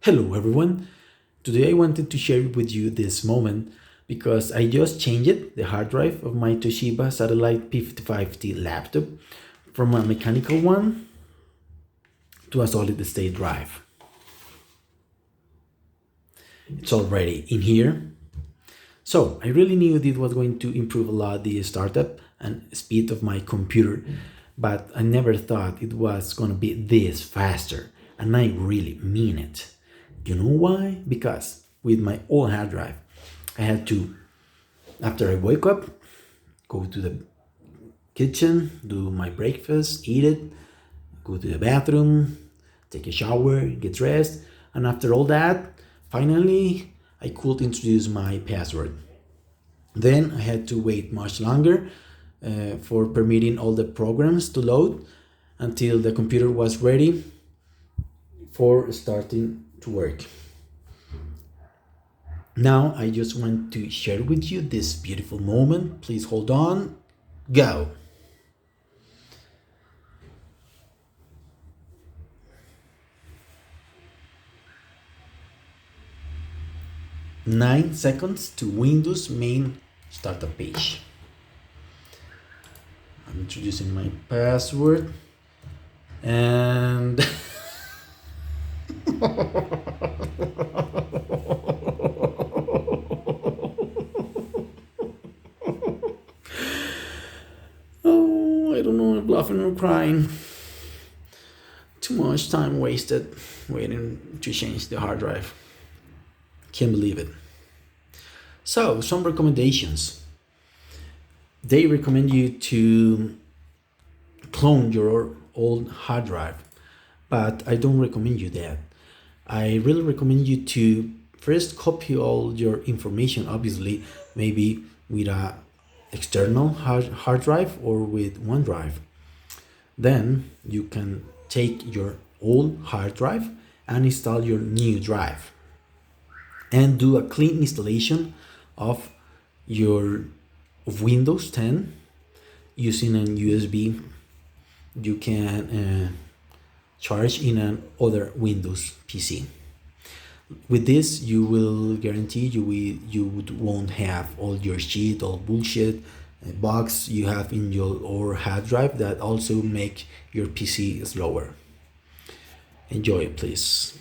Hello everyone. Today I wanted to share with you this moment because I just changed the hard drive of my Toshiba Satellite P55T laptop from a mechanical one to a solid state drive. It's already in here. So I really knew this was going to improve a lot the startup and speed of my computer, but I never thought it was going to be this faster, and I really mean it. You know why? Because with my old hard drive, I had to, after I wake up, go to the kitchen, do my breakfast, eat it, go to the bathroom, take a shower, get dressed, and after all that, finally, I could introduce my password. Then I had to wait much longer for permitting all the programs to load until the computer was ready for starting to work. Now I just want to share with you this beautiful moment. Please hold on. Go. Nine seconds to Windows main startup page. I'm introducing my password and oh, I don't know, I'm laughing or crying. Too much time wasted waiting to change the hard drive. Can't believe it. So, some recommendations. They recommend you to clone your old hard drive, but I don't recommend you that. I really recommend you to first copy all your information, obviously, maybe with a external hard drive or with OneDrive. Then you can take your old hard drive and install your new drive and do a clean installation of your of Windows 10 using an USB. You can charge in an other Windows PC. With this, you will guarantee won't have all your shit, all bullshit, bugs you have in your or hard drive that also make your PC slower. Enjoy, please.